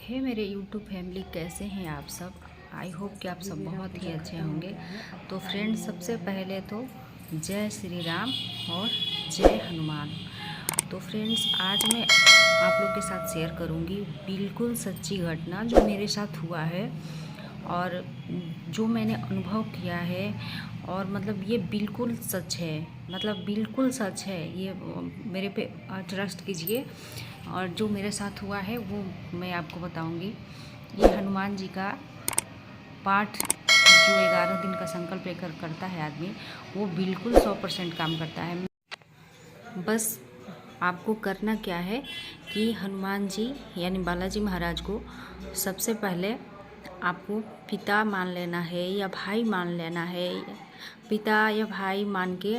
हे मेरे YouTube family, कैसे हैं आप सब। आई होप कि आप सब बहुत ही अच्छे होंगे। तो फ्रेंड्स, सबसे पहले तो जय श्री राम और जय हनुमान। तो फ्रेंड्स, आज मैं आप लोग के साथ शेयर करूंगी बिल्कुल सच्ची घटना जो मेरे साथ हुआ है और जो मैंने अनुभव किया है। और मतलब ये बिल्कुल सच है, मतलब बिल्कुल सच है ये। मेरे पे ट्रस्ट कीजिए। और जो मेरे साथ हुआ है वो मैं आपको बताऊंगी। ये हनुमान जी का पाठ जो 11 दिन का संकल्प लेकर करता है आदमी, वो बिल्कुल 100% काम करता है। बस आपको करना क्या है कि हनुमान जी यानी बालाजी महाराज को सबसे पहले आपको पिता मान लेना है या भाई मान लेना है। पिता या भाई मान के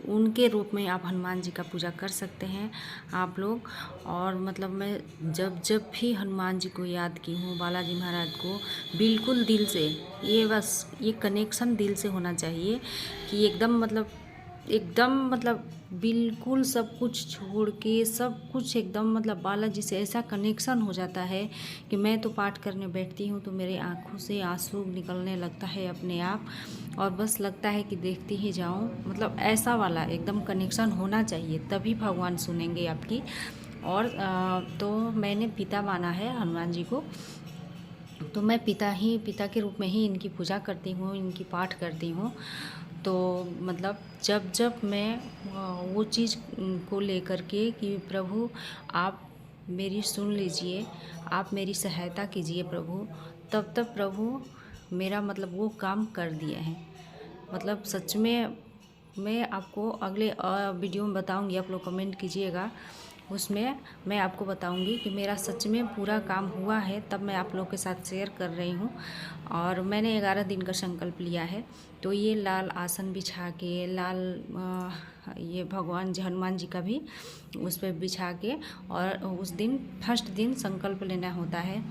उनके रूप में आप हनुमान जी का पूजा कर सकते हैं आप लोग। और मतलब मैं जब जब भी हनुमान जी को याद की हूँ, बालाजी महाराज को, बिल्कुल दिल से, ये बस ये कनेक्शन दिल से होना चाहिए कि एकदम बिल्कुल सब कुछ छोड़ के सब कुछ एकदम बालाजी से ऐसा कनेक्शन हो जाता है कि मैं तो पाठ करने बैठती हूँ तो मेरे आँखों से आंसू निकलने लगता है अपने आप। और बस लगता है कि देखती ही जाऊँ, मतलब ऐसा वाला एकदम कनेक्शन होना चाहिए, तभी भगवान सुनेंगे आपकी। और तो मैंने पिता माना है हनुमान जी को, तो मैं पिता के रूप में ही इनकी पूजा करती हूँ, इनकी पाठ करती हूँ। तो मतलब जब जब मैं वो चीज़ को लेकर के कि प्रभु आप मेरी सुन लीजिए, आप मेरी सहायता कीजिए प्रभु, तब तब प्रभु मेरा वो काम कर दिए हैं। मतलब सच में मैं आपको अगले वीडियो में बताऊंगी, आप लोग कमेंट कीजिएगा, उसमें मैं आपको बताऊंगी कि मेरा सच में पूरा काम हुआ है। तब मैं आप लोग के साथ शेयर कर रही हूँ। और मैंने 11 दिन का संकल्प लिया है। तो ये लाल आसन बिछा के, लाल ये भगवान जी हनुमान जी का भी उस पर बिछा के, और उस दिन फर्स्ट दिन संकल्प लेना होता है।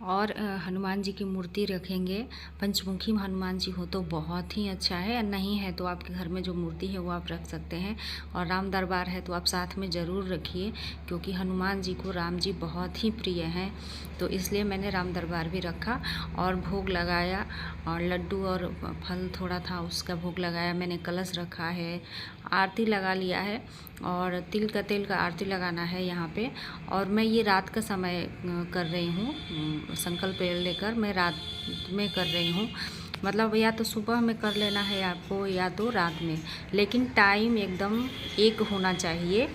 और हनुमान जी की मूर्ति रखेंगे। पंचमुखी हनुमान जी हो तो बहुत ही अच्छा है, नहीं है तो आपके घर में जो मूर्ति है वो आप रख सकते हैं। और राम दरबार है तो आप साथ में ज़रूर रखिए, क्योंकि हनुमान जी को राम जी बहुत ही प्रिय हैं। तो इसलिए मैंने राम दरबार भी रखा और भोग लगाया, और लड्डू और फल थोड़ा था उसका भोग लगाया। मैंने कलश रखा है, आरती लगा लिया है, और तिल का तेल का आरती लगाना है यहाँ पे। और मैं ये रात का समय कर रही हूँ, संकल्प लेकर मैं रात में कर रही हूँ। मतलब या तो सुबह में कर लेना है आपको या तो रात में, लेकिन टाइम एकदम एक होना चाहिए।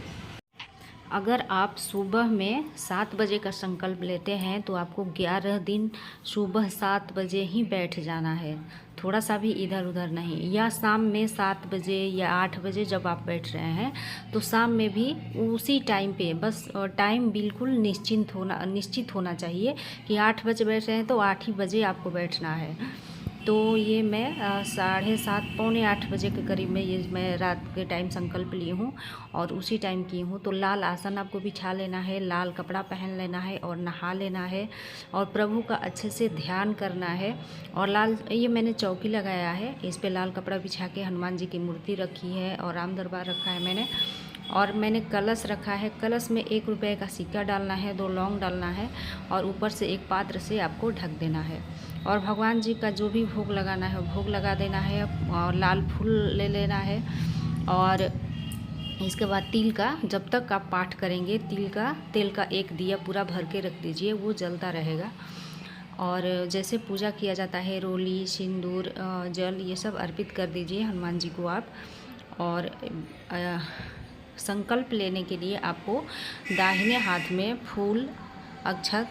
अगर आप सुबह में 7 बजे का संकल्प लेते हैं तो आपको 11 दिन सुबह 7 बजे ही बैठ जाना है, थोड़ा सा भी इधर उधर नहीं। या शाम में 7 बजे या 8 बजे जब आप बैठ रहे हैं तो शाम में भी उसी टाइम पे, बस टाइम बिल्कुल निश्चित होना चाहिए कि 8 बजे बैठ रहे हैं तो 8 ही बजे आपको बैठना है। तो ये मैं 7:30 पौने 8 बजे के करीब में ये मैं रात के टाइम संकल्प ली हूँ और उसी टाइम की हूँ। तो लाल आसन आपको बिछा लेना है, लाल कपड़ा पहन लेना है और नहा लेना है, और प्रभु का अच्छे से ध्यान करना है। और लाल, ये मैंने चौकी लगाया है, इस पे लाल कपड़ा बिछा के हनुमान जी की मूर्ति रखी है और राम दरबार रखा है मैंने। और मैंने कलश रखा है, कलश में 1 रुपये का सिक्का डालना है, 2 लौंग डालना है, और ऊपर से एक पात्र से आपको ढक देना है। और भगवान जी का जो भी भोग लगाना है भोग लगा देना है, और लाल फूल ले लेना है। और इसके बाद तिल का, जब तक आप पाठ करेंगे, तेल का एक दिया पूरा भर के रख दीजिए, वो जलता रहेगा। और जैसे पूजा किया जाता है, रोली, सिंदूर, जल, ये सब अर्पित कर दीजिए हनुमान जी को आप। और संकल्प लेने के लिए आपको दाहिने हाथ में फूल, अक्षत,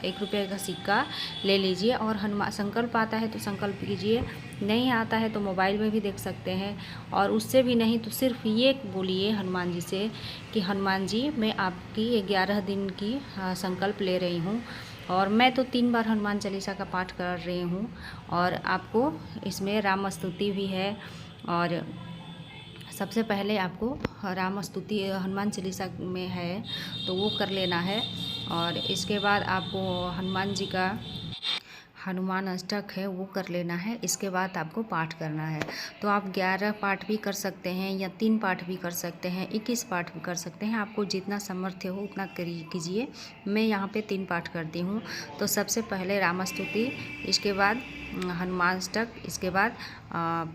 1 रुपये का सिक्का ले लीजिए। और हनुमान संकल्प आता है तो संकल्प कीजिए, नहीं आता है तो मोबाइल में भी देख सकते हैं। और उससे भी नहीं तो सिर्फ ये बोलिए हनुमान जी से कि हनुमान जी, मैं आपकी 11 दिन की संकल्प ले रही हूँ, और मैं तो 3 बार हनुमान चालीसा का पाठ कर रही हूँ। और आपको इसमें राम स्तुति भी है, और सबसे पहले आपको राम स्तुति हनुमान चालीसा में है तो वो कर लेना है। और इसके बाद आपको हनुमान अष्टक है वो कर लेना है। इसके बाद आपको पाठ करना है। तो आप 11 पाठ भी कर सकते हैं या 3 पाठ भी कर सकते हैं, 21 पाठ भी कर सकते हैं। आपको जितना सामर्थ्य हो उतना कीजिए। मैं यहाँ पे 3 पाठ करती हूँ। तो सबसे पहले रामस्तुति, इसके बाद हनुमान अष्टक, इसके बाद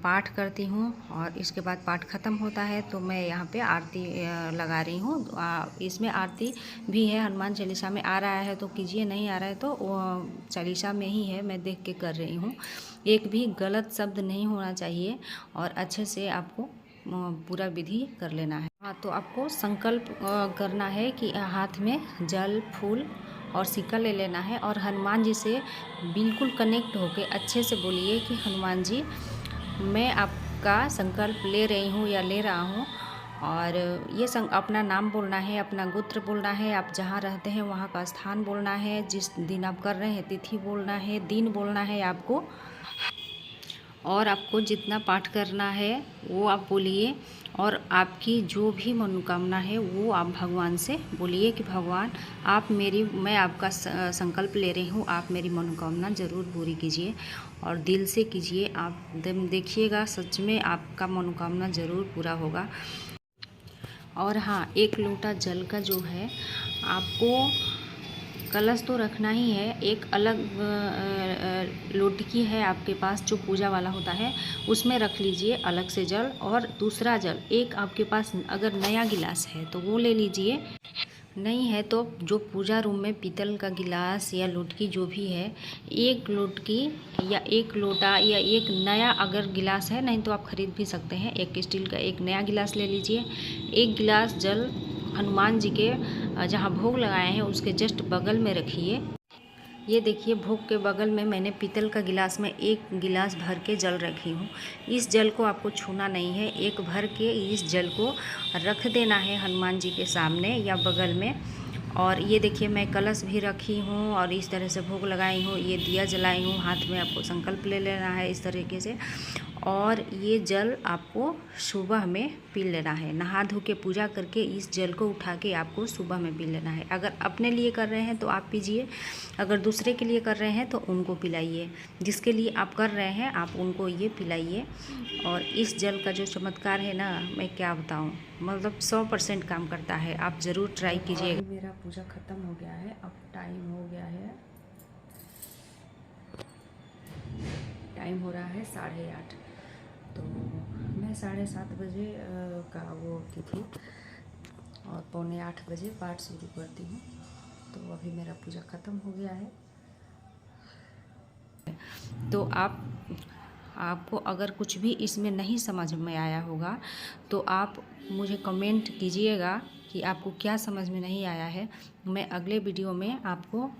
पाठ करती हूँ और इसके बाद पाठ ख़त्म होता है तो मैं यहाँ पे आरती लगा रही हूँ। इसमें आरती भी है, हनुमान चालीसा में आ रहा है तो कीजिए, नहीं आ रहा है तो चालीसा में ही है, मैं देख के कर रही हूँ। एक भी गलत शब्द नहीं होना चाहिए और अच्छे से आपको पूरा विधि कर लेना है। हाँ, तो आपको संकल्प करना है कि हाथ में जल, फूल और सिक्का ले लेना है और हनुमान जी से बिल्कुल कनेक्ट होके अच्छे से बोलिए कि हनुमान जी, मैं आपका संकल्प ले रही हूँ या ले रहा हूँ। और ये अपना नाम बोलना है, अपना गोत्र बोलना है, आप जहाँ रहते हैं वहाँ का स्थान बोलना है, जिस दिन आप कर रहे हैं तिथि बोलना है, दिन बोलना है आपको। और आपको जितना पाठ करना है वो आप बोलिए और आपकी जो भी मनोकामना है वो आप भगवान से बोलिए कि भगवान मैं आपका संकल्प ले रही हूँ, आप मेरी मनोकामना ज़रूर पूरी कीजिए। और दिल से कीजिए, आप देखिएगा सच में आपका मनोकामना ज़रूर पूरा होगा। और हाँ, 1 लोटा जल का जो है आपको कलश तो रखना ही है। एक अलग लोटकी है आपके पास जो पूजा वाला होता है, उसमें रख लीजिए अलग से जल। और दूसरा जल एक आपके पास अगर नया गिलास है तो वो ले लीजिए, नहीं है तो जो पूजा रूम में पीतल का गिलास या लोटकी जो भी है, 1 लोटकी या 1 लोटा या एक नया अगर गिलास है, नहीं तो आप ख़रीद भी सकते हैं, एक स्टील का एक नया गिलास ले लीजिए। 1 गिलास जल हनुमान जी के जहाँ भोग लगाए हैं उसके जस्ट बगल में रखिए। ये देखिए, भोग के बगल में मैंने पीतल का गिलास में 1 गिलास भर के जल रखी हूँ। इस जल को आपको छूना नहीं है, एक भर के इस जल को रख देना है हनुमान जी के सामने या बगल में। और ये देखिए, मैं कलश भी रखी हूँ और इस तरह से भोग लगाई हूँ, ये दिया जलाई हूँ, हाथ में आपको संकल्प ले लेना है इस तरीके से। और ये जल आपको सुबह में पी लेना है, नहा धो के पूजा करके इस जल को उठा के आपको सुबह में पी लेना है। अगर अपने लिए कर रहे हैं तो आप पीजिए, अगर दूसरे के लिए कर रहे हैं तो उनको पिलाइए। जिसके लिए आप कर रहे हैं आप उनको ये पिलाइए। और इस जल का जो चमत्कार है ना, मैं क्या बताऊँ, मतलब 100% काम करता है, आप ज़रूर ट्राई कीजिएगा। मेरा पूजा ख़त्म हो गया है, अब टाइम हो गया है, टाइम हो रहा है 8:30। तो मैं 7:30 बजे का वो की थी और 7:45 बजे पाठ शुरू करती हूँ। तो अभी मेरा पूजा ख़त्म हो गया है। तो आपको अगर कुछ भी इसमें नहीं समझ में आया होगा तो आप मुझे कमेंट कीजिएगा कि आपको क्या समझ में नहीं आया है। मैं अगले वीडियो में आपको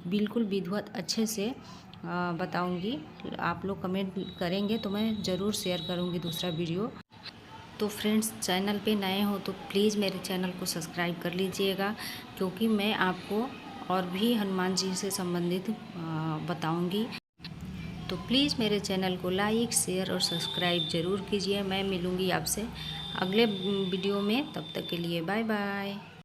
बिल्कुल विधिवत अच्छे से बताऊंगी। आप लोग कमेंट करेंगे तो मैं ज़रूर शेयर करूंगी दूसरा वीडियो। तो फ्रेंड्स, चैनल पे नए हो तो प्लीज़ मेरे चैनल को सब्सक्राइब कर लीजिएगा, क्योंकि मैं आपको और भी हनुमान जी से संबंधित बताऊंगी। तो प्लीज़ मेरे चैनल को लाइक, शेयर और सब्सक्राइब ज़रूर कीजिए। मैं मिलूँगी आपसे अगले वीडियो में, तब तक के लिए बाय बाय।